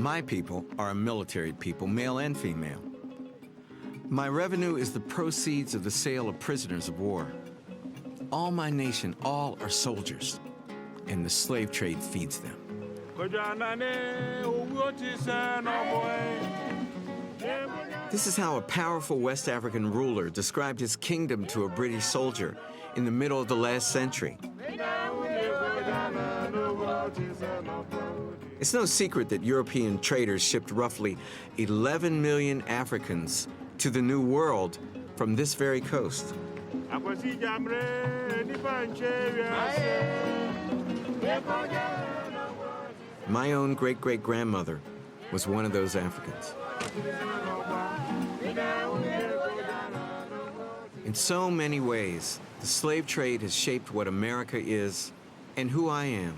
My people are a military people, male and female. My revenue is the proceeds of the sale of prisoners of war. All my nation, all are soldiers, and the slave trade feeds them. This is how a powerful West African ruler described his kingdom to a British soldier in the middle of the last century. It's no secret that European traders shipped roughly 11 million Africans to the New World from this very coast. My own great-great-grandmother was one of those Africans. In so many ways, the slave trade has shaped what America is and who I am.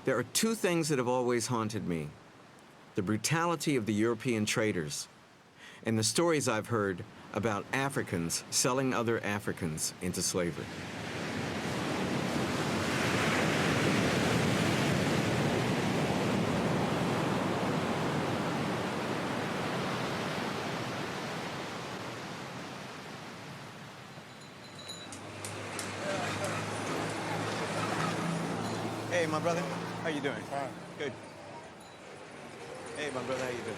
There are two things that have always haunted me: the brutality of the European traders and the stories I've heard about Africans selling other Africans into slavery. Hey, my brother. How you doing? Fine. Good. Hey, my brother. How you doing?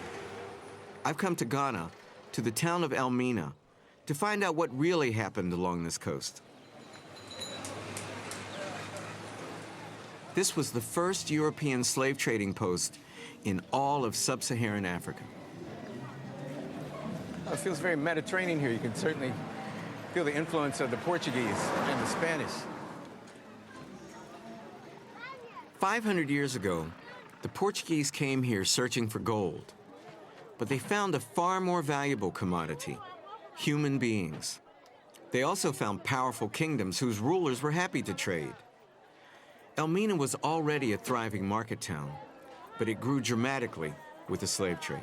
I've come to Ghana, to the town of Elmina, to find out what really happened along this coast. This was the first European slave trading post in all of sub-Saharan Africa. It feels very Mediterranean here. You can certainly feel the influence of the Portuguese and the Spanish. 500 years ago, the Portuguese came here searching for gold, but they found a far more valuable commodity: human beings. They also found powerful kingdoms whose rulers were happy to trade. Elmina was already a thriving market town, but it grew dramatically with the slave trade.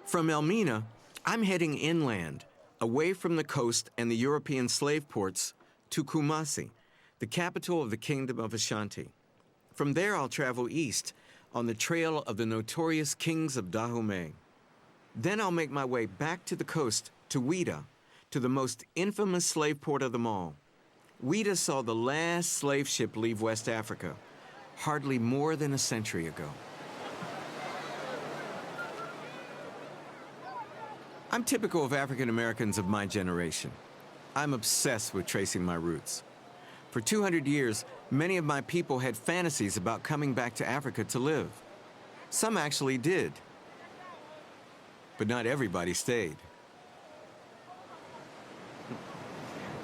From Elmina, I'm heading inland, away from the coast and the European slave ports, to Kumasi, the capital of the Kingdom of Ashanti. From there, I'll travel east on the trail of the notorious kings of Dahomey. Then I'll make my way back to the coast to Ouidah, to the most infamous slave port of them all. Ouidah saw the last slave ship leave West Africa, hardly more than a century ago. I'm typical of African Americans of my generation. I'm obsessed with tracing my roots. For 200 years, many of my people had fantasies about coming back to Africa to live. Some actually did. But not everybody stayed.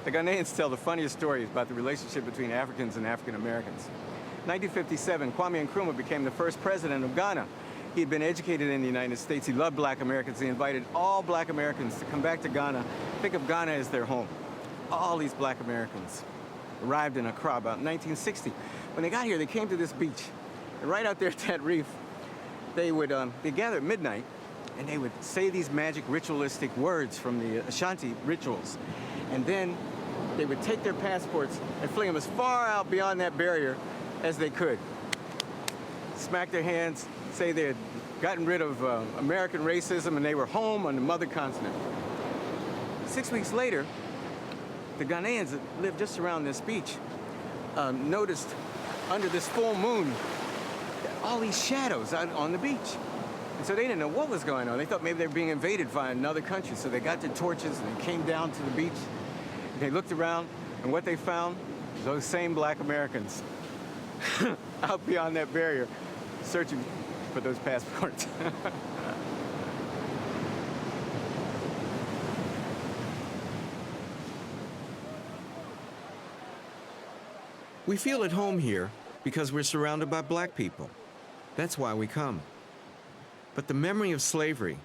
The Ghanaians tell the funniest stories about the relationship between Africans and African Americans. In 1957, Kwame Nkrumah became the first president of Ghana. He had been educated in the United States. He loved black Americans. He invited all black Americans to come back to Ghana, think of Ghana as their home. All these black Americans arrived in Accra about 1960. When they got here, they came to this beach. And right out there at that reef, they gather at midnight, and they would say these magic ritualistic words from the Ashanti rituals. And then they would take their passports and fling them as far out beyond that barrier as they could. Smack their hands, say they had gotten rid of American racism and they were home on the mother continent. 6 weeks later, the Ghanaians that lived just around this beach noticed under this full moon all these shadows out on the beach. And so they didn't know what was going on. They thought maybe they were being invaded by another country. So they got their torches and they came down to the beach. And they looked around, and what they found was those same black Americans out beyond that barrier searching for those passports. We feel at home here because we're surrounded by black people. That's why we come. But the memory of slavery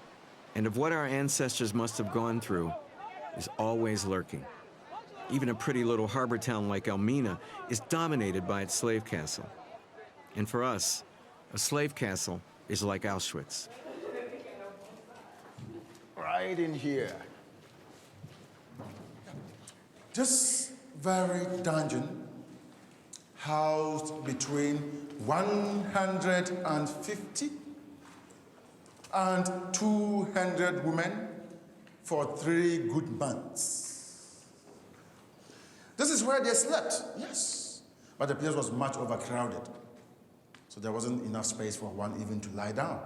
and of what our ancestors must have gone through is always lurking. Even a pretty little harbor town like Elmina is dominated by its slave castle. And for us, a slave castle is like Auschwitz. Right in here. Just very dungeon housed between 150 and 200 women for 3 good months. This is where they slept, yes, but the place was much overcrowded, so there wasn't enough space for one even to lie down.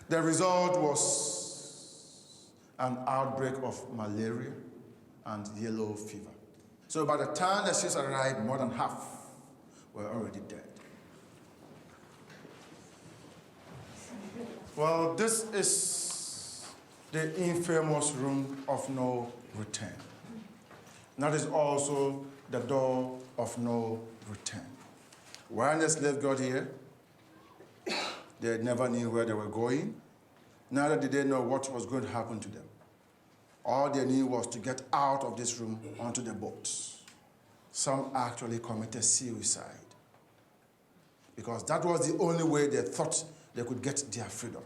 The result was an outbreak of malaria and yellow fever. So by the time the ships arrived, more than half were already dead. Well, this is the infamous room of no return. That is also the door of no return. When the slaves got here, they never knew where they were going. Neither did they know what was going to happen to them. All they knew was to get out of this room onto the boats. Some actually committed suicide because that was the only way they thought they could get their freedom.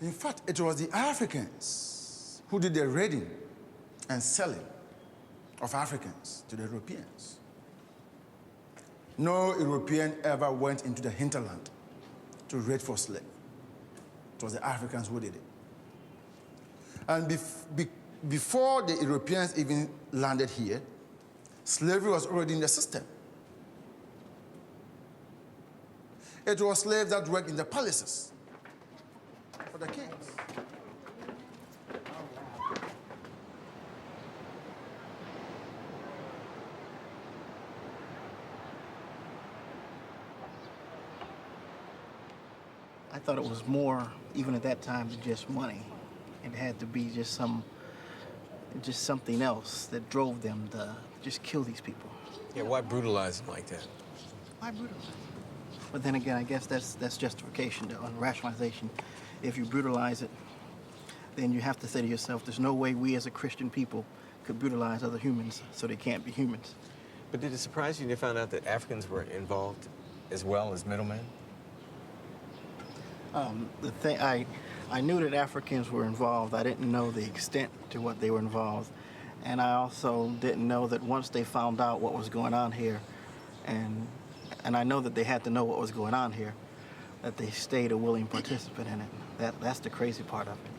In fact, it was the Africans who did the raiding and selling of Africans to the Europeans. No European ever went into the hinterland to raid for slaves. It was the Africans who did it. And before the Europeans even landed here, slavery was already in the system. It was slaves that worked in the palaces for the kings. I thought it was more, even at that time, than just money. It had to be just something else that drove them to just kill these people. Yeah, why brutalize them like that? Why brutalize? But then again, I guess that's justification on rationalization. If you brutalize it, then you have to say to yourself, there's no way we as a Christian people could brutalize other humans, so they can't be humans. But did it surprise you when you found out that Africans were involved as well as middlemen? I knew that Africans were involved. I didn't know the extent to what they were involved. And I also didn't know that once they found out what was going on here, and I know that they had to know what was going on here, that they stayed a willing participant in it. That's the crazy part of it.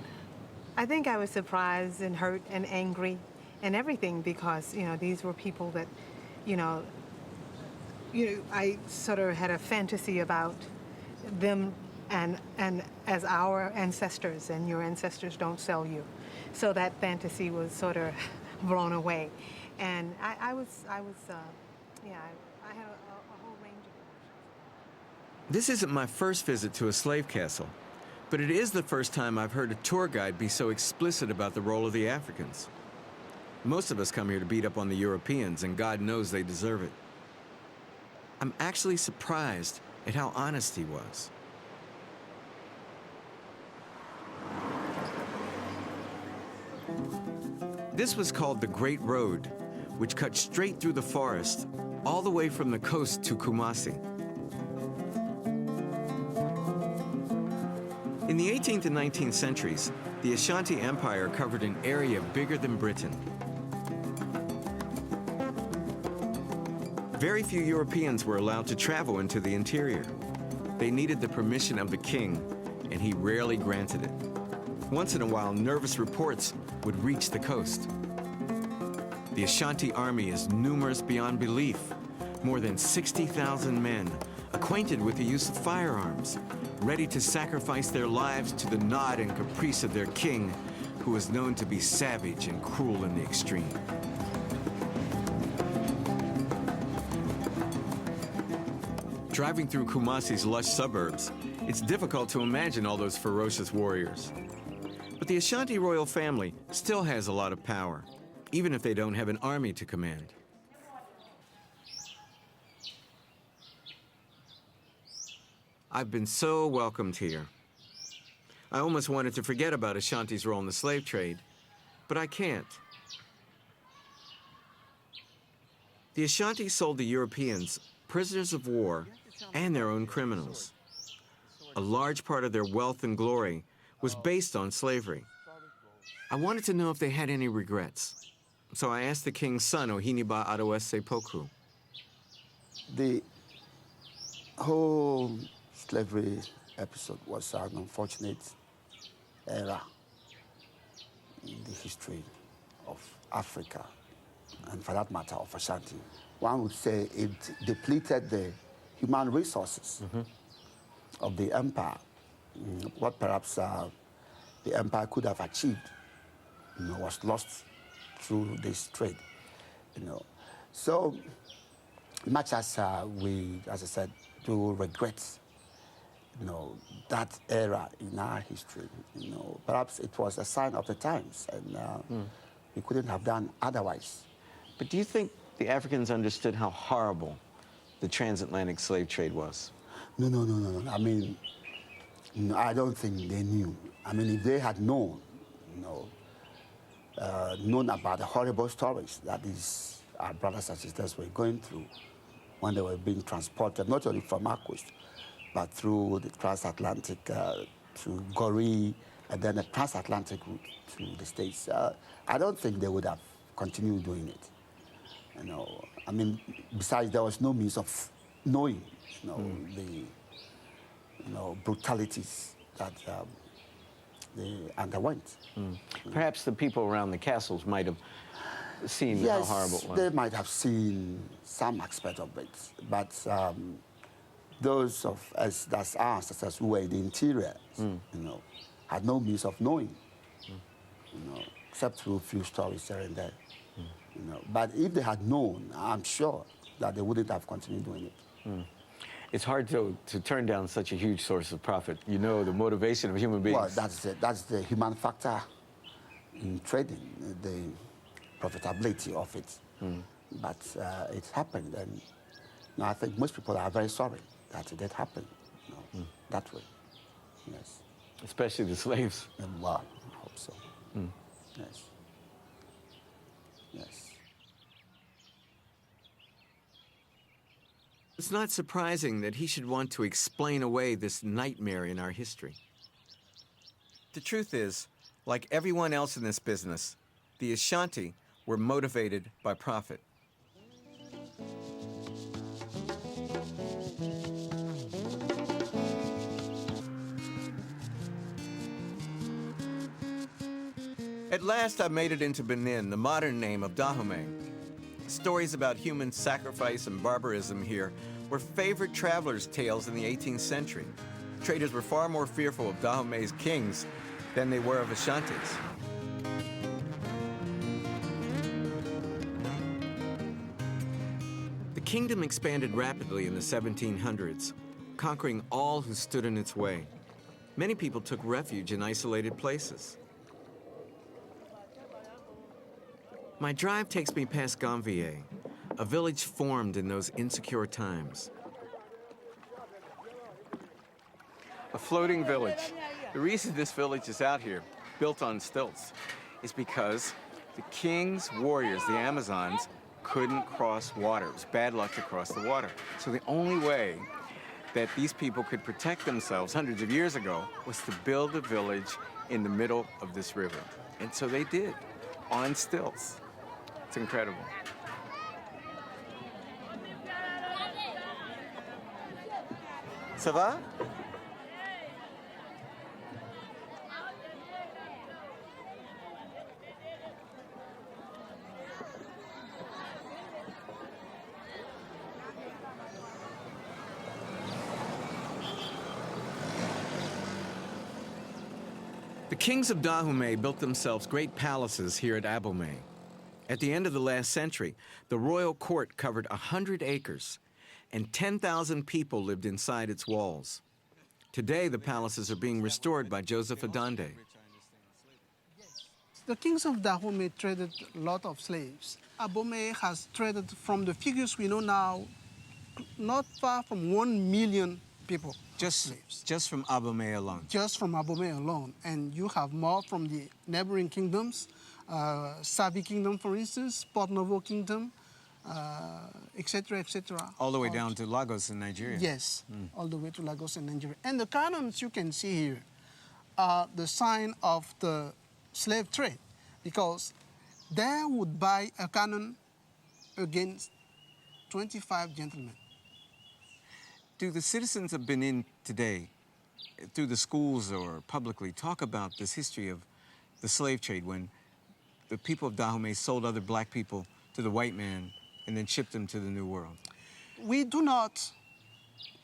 I think I was surprised and hurt and angry and everything because, these were people that, I sort of had a fantasy about them and as our ancestors, and your ancestors don't sell you. So that fantasy was sort of blown away. And I had a whole range of emotions. This isn't my first visit to a slave castle, but it is the first time I've heard a tour guide be so explicit about the role of the Africans. Most of us come here to beat up on the Europeans, and God knows they deserve it. I'm actually surprised at how honest he was. This was called the Great Road, which cut straight through the forest, all the way from the coast to Kumasi. In the 18th and 19th centuries, the Ashanti Empire covered an area bigger than Britain. Very few Europeans were allowed to travel into the interior. They needed the permission of the king, and he rarely granted it. Once in a while, nervous reports would reach the coast. The Ashanti army is numerous beyond belief. More than 60,000 men, acquainted with the use of firearms, ready to sacrifice their lives to the nod and caprice of their king, who was known to be savage and cruel in the extreme. Driving through Kumasi's lush suburbs, it's difficult to imagine all those ferocious warriors. But the Ashanti royal family still has a lot of power, even if they don't have an army to command. I've been so welcomed here. I almost wanted to forget about Ashanti's role in the slave trade, but I can't. The Ashanti sold the Europeans prisoners of war and their own criminals. A large part of their wealth and glory was based on slavery. I wanted to know if they had any regrets. So I asked the king's son, Ohiniba Adewese Poku. The whole slavery episode was an unfortunate era in the history of Africa, and for that matter, of Ashanti. One would say it depleted the human resources of the empire. What perhaps the empire could have achieved, was lost through this trade, So much as we, as I said, do regret, that era in our history, perhaps it was a sign of the times, and we couldn't have done otherwise. But do you think the Africans understood how horrible the transatlantic slave trade was? No. I mean, I don't think they knew. I mean, if they had known, known about the horrible stories that these our brothers and sisters were going through when they were being transported, not only from our coast, but through the transatlantic, through Goree, and then the transatlantic route to the States. I don't think they would have continued doing it. I mean, besides, there was no means of knowing, the, brutalities that they underwent. Perhaps the people around the castles might have seen how horrible it was. They might have seen some aspect of it, but those of us, that's our ancestors who were in the interior, had no means of knowing, except through a few stories here and there. But if they had known, I'm sure that they wouldn't have continued doing it. It's hard to turn down such a huge source of profit. The motivation of human beings. Well, that's the human factor in trading, the profitability of it. But it happened, and I think most people are very sorry that it did happen that way. Yes. Especially the slaves. Well, I hope so. Yes. Yes. It's not surprising that he should want to explain away this nightmare in our history. The truth is, like everyone else in this business, the Ashanti were motivated by profit. At last, I made it into Benin, the modern name of Dahomey. Stories about human sacrifice and barbarism here were favorite travelers' tales in the 18th century. Traders were far more fearful of Dahomey's kings than they were of Ashanti's. The kingdom expanded rapidly in the 1700s, conquering all who stood in its way. Many people took refuge in isolated places. My drive takes me past Ganvier, a village formed in those insecure times. A floating village. The reason this village is out here, built on stilts, is because the king's warriors, the Amazons, couldn't cross water. It was bad luck to cross the water. So the only way that these people could protect themselves hundreds of years ago was to build a village in the middle of this river. And so they did, on stilts. It's incredible. Ça va? The kings of Dahomey built themselves great palaces here at Abomey. At the end of the last century, the royal court covered 100 acres, and 10,000 people lived inside its walls. Today, the palaces are being restored by Joseph Adande. The kings of Dahomey traded a lot of slaves. Abomey has traded, from the figures we know now, not far from 1 million people. Just from Abomey alone. Just from Abomey alone. And you have more from the neighboring kingdoms, Savi Kingdom, for instance, Port Novo Kingdom, etc., etc. All the way down to Lagos in Nigeria. Yes, all the way to Lagos in Nigeria. And the cannons you can see here are the sign of the slave trade, because they would buy a cannon against 25 gentlemen. Do the citizens of Benin today, through the schools or publicly, talk about this history of the slave trade when the people of Dahomey sold other black people to the white man and then shipped them to the New World? We do not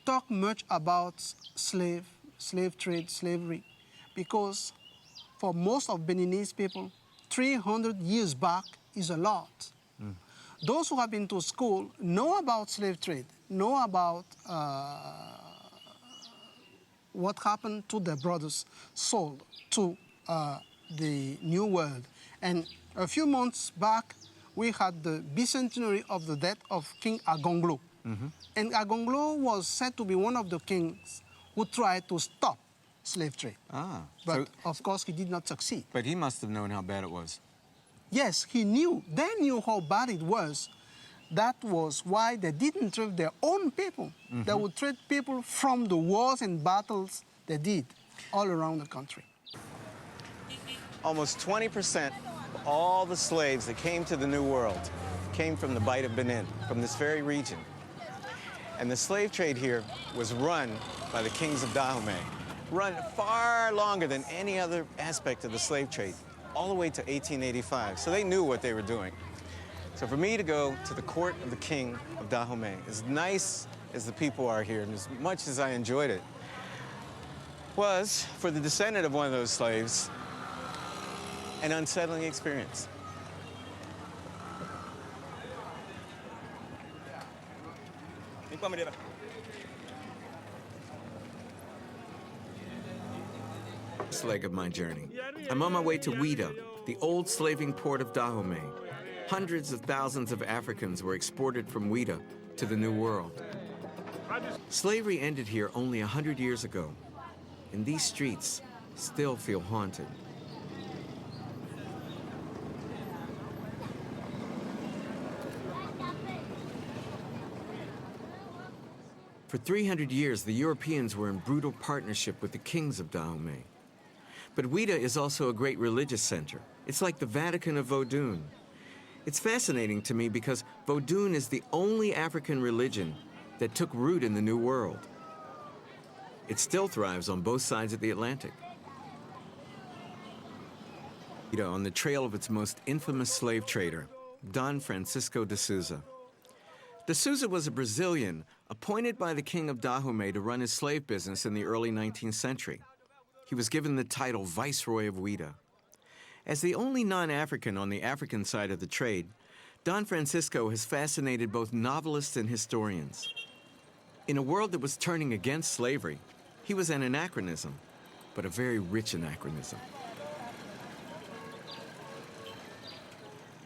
talk much about slave trade, slavery, because for most of Beninese people, 300 years back is a lot. Those who have been to school know about slave trade, know about what happened to their brothers sold to the New World. And a few months back, we had the bicentenary of the death of King Agonglo. And Agonglo was said to be one of the kings who tried to stop slave trade. But of course, he did not succeed. But he must have known how bad it was. Yes, he knew. They knew how bad it was. That was why they didn't trade their own people. They would trade people from the wars and battles they did all around the country. Almost 20% of all the slaves that came to the New World came from the Bight of Benin, from this very region. And the slave trade here was run by the kings of Dahomey, run far longer than any other aspect of the slave trade, all the way to 1885. So they knew what they were doing. So for me to go to the court of the king of Dahomey, as nice as the people are here and as much as I enjoyed it, was, for the descendant of one of those slaves, an unsettling experience. This leg of my journey. I'm on my way to Ouida, the old slaving port of Dahomey. Hundreds of thousands of Africans were exported from Ouida to the New World. Slavery ended here only 100 years ago, and these streets still feel haunted. For 300 years, the Europeans were in brutal partnership with the kings of Dahomey. But Ouida is also a great religious center. It's like the Vatican of Vodun. It's fascinating to me because Vodun is the only African religion that took root in the New World. It still thrives on both sides of the Atlantic. On the trail of its most infamous slave trader, Don Francisco de Souza. De Souza was a Brazilian appointed by the king of Dahomey to run his slave business in the early 19th century. He was given the title Viceroy of Ouida. As the only non-African on the African side of the trade, Don Francisco has fascinated both novelists and historians. In a world that was turning against slavery, he was an anachronism, but a very rich anachronism.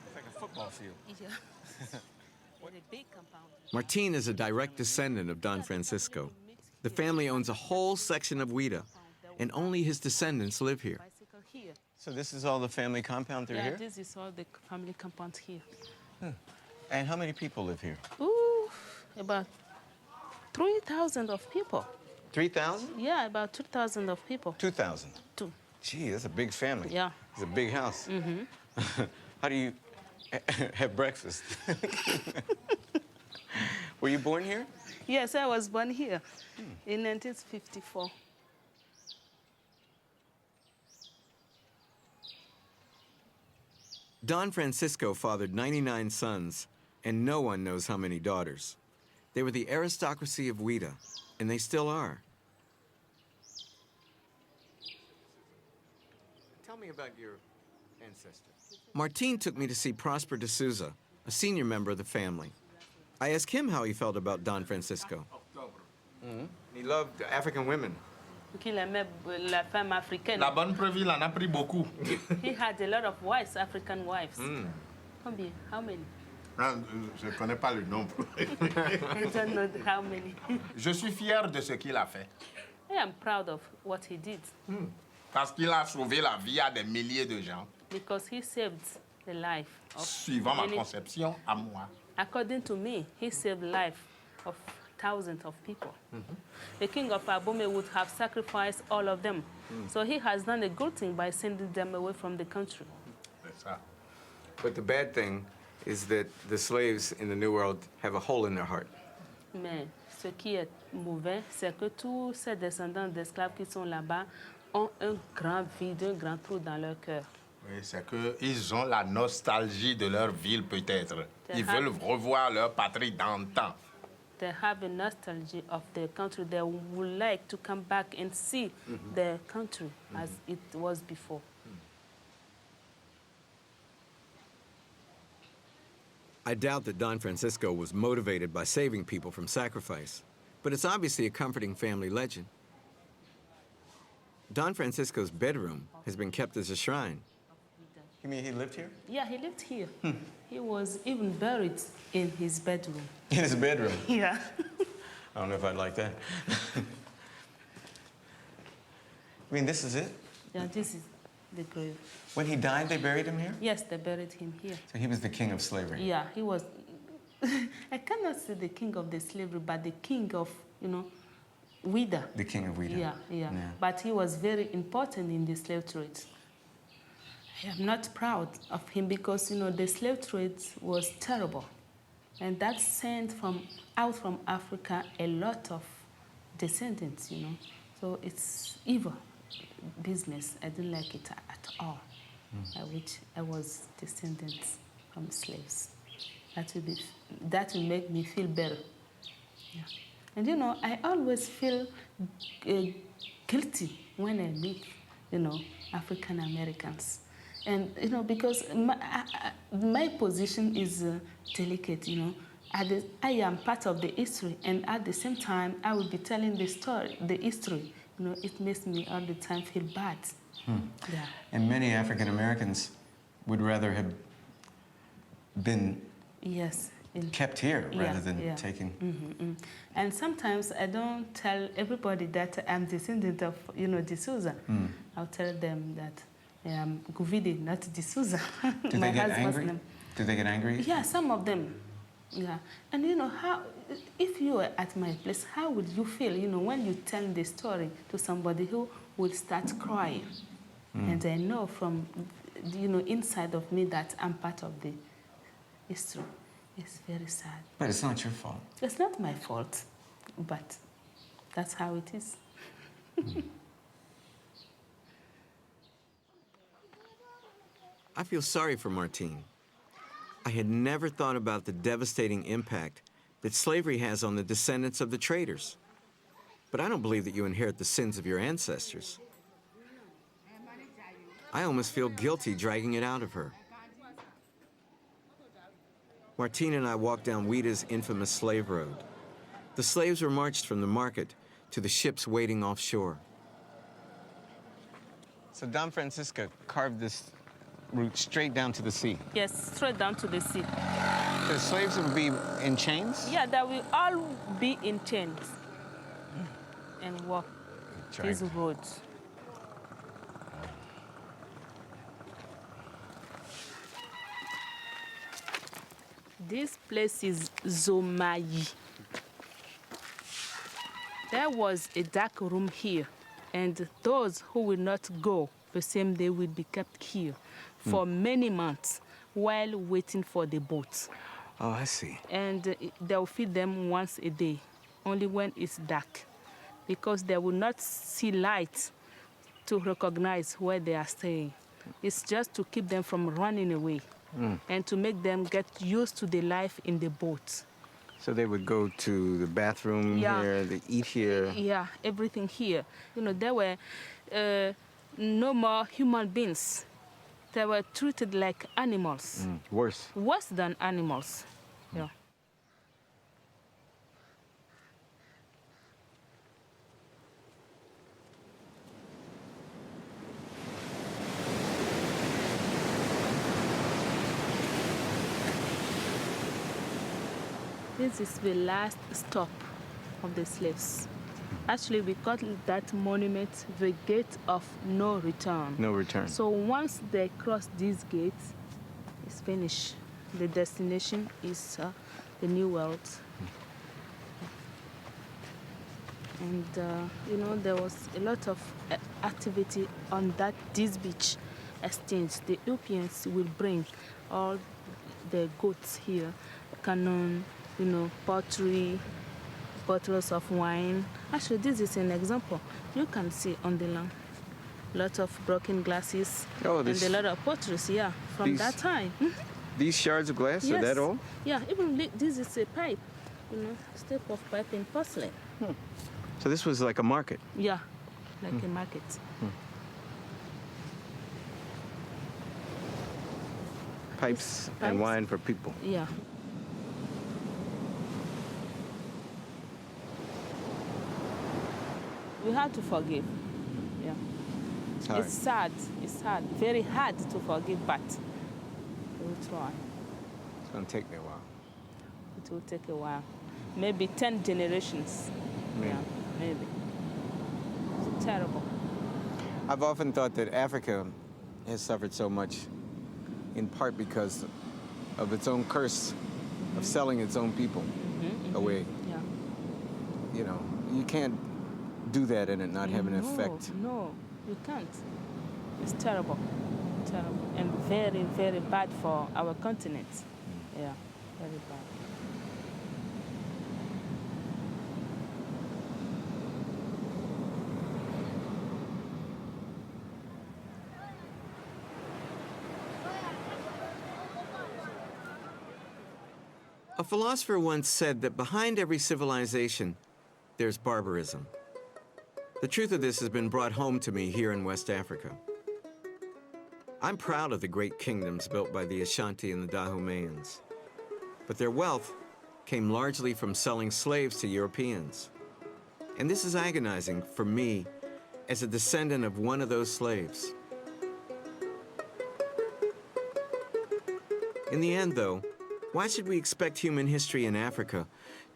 It's like a football field. Martin is a direct descendant of Don Francisco. The family owns a whole section of Ouida, and only his descendants live here. So this is all the family compound through here? Yeah, this is all the family compound here. And how many people live here? Ooh, about 3,000 of people. 3,000? Yeah, about 2,000 of people. 2,000? Two. Gee, that's a big family. Yeah. It's a big house. How do you have breakfast? Were you born here? Yes, I was born here in 1954. Don Francisco fathered 99 sons, and no one knows how many daughters. They were the aristocracy of Ouida, and they still are. Tell me about your ancestors. Martin took me to see Prosper de Souza, a senior member of the family. I asked him how he felt about Don Francisco. He loved African women. Qu'il aimait la femme africaine. La bonne preuve, il en a pris beaucoup. He had a lot of wives, African wives. Combien? How many? Je ne connais pas le nombre. I don't know how many. Je suis fier de ce qu'il a fait. I am proud of what he did. Parce qu'il a sauvé la vie à des milliers de gens. Because he saved the life of Suivant ma many. conception, à moi. According to me, he saved life of thousands of people. The king of Abomey would have sacrificed all of them. So he has done a good thing by sending them away from the country. C'est ça. But the bad thing is that the slaves in the New World have a hole in their heart. Mais ce qui est mauvais, c'est que tous ces descendants d'esclaves qui sont là-bas ont un grand vide, un grand trou dans leur cœur. Oui, c'est qu'ils ont la nostalgie de leur ville, peut-être. Ils They have- veulent revoir leur patrie d'antan. They have a nostalgia of their country. They would like to come back and see their country as it was before. I doubt that Don Francisco was motivated by saving people from sacrifice, but it's obviously a comforting family legend. Don Francisco's bedroom has been kept as a shrine. You mean he lived here? Yeah, he lived here. He was even buried in his bedroom. In his bedroom. Yeah. I don't know if I'd like that. I mean, this is it? Yeah, this is the grave. When he died, they buried him here? Yes, they buried him here. So he was the king of slavery. Yeah, he was. I cannot say the king of the slavery, but the king of, Ouida. The king of Ouida. Yeah. But he was very important in the slave trade. I am not proud of him because, the slave trade was terrible. And that sent out from Africa a lot of descendants, So it's evil business. I don't like it at all. I wish I was descendants from slaves. That will make me feel better. Yeah. And I always feel guilty when I meet, African Americans. And, because my position is delicate, I am part of the history, and at the same time, I will be telling the story, the history. It makes me all the time feel bad. Yeah. And many African Americans would rather have been Yes. kept here rather than taken. And sometimes I don't tell everybody that I'm descendant of, D'Souza. I'll tell them that I am Guvidi, not D'Souza. Do they get angry? Do they get angry? Yeah, some of them. Yeah. And how, if you were at my place, how would you feel, when you tell the story to somebody who will start crying? And I know from, inside of me that I'm part of the history. It's very sad. But it's not your fault. It's not my fault, but that's how it is. I feel sorry for Martine. I had never thought about the devastating impact that slavery has on the descendants of the traders. But I don't believe that you inherit the sins of your ancestors. I almost feel guilty dragging it out of her. Martine and I walked down Ouida's infamous slave road. The slaves were marched from the market to the ships waiting offshore. So Don Francisco carved this route straight down to the sea. Yes, straight down to the sea. The slaves would be in chains? Yeah, they will all be in chains and walk these roads. This place is Zomayi. There was a dark room here, and those who will not go the same day will be kept here for many months while waiting for the boat. Oh, I see. And they'll feed them once a day, only when it's dark, because they will not see light to recognize where they are staying. It's just to keep them from running away and to make them get used to the life in the boat. So they would go to the bathroom here, they eat here. Yeah, everything here. There were no more human beings. They were treated like animals. Worse. Worse than animals. Yeah. This is the last stop of the slaves. Actually, we call that monument the Gate of No Return. No return. So once they cross these gates, it's finished. The destination is the New World. And there was a lot of activity on this beach exchange. The Europeans will bring all the goods here, cannon, pottery, bottles of wine. Actually, this is an example. You can see on the land, lot of broken glasses and a lot of potteries, from that time. These shards of glass, Yes. are that all? Yeah, even this is a pipe, step of pipe in porcelain. So this was like a market. Yeah, like a market. Pipes and wine for people. Yeah. We have to forgive. Yeah. hard. It's sad. It's hard. Very hard to forgive, but we'll try. It's going to take me a while. It will take a while. Maybe 10 generations. Maybe. Yeah, maybe. It's terrible. I've often thought that Africa has suffered so much in part because of its own curse of selling its own people away. Yeah. You can't do that and it not have an effect. No, you can't. It's terrible. Terrible. And very, very bad for our continent. Yeah, very bad. A philosopher once said that behind every civilization, there's barbarism. The truth of this has been brought home to me here in West Africa. I'm proud of the great kingdoms built by the Ashanti and the Dahomeans, but their wealth came largely from selling slaves to Europeans. And this is agonizing for me as a descendant of one of those slaves. In the end, though, why should we expect human history in Africa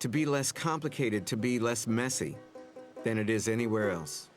to be less complicated, to be less messy than it is anywhere else?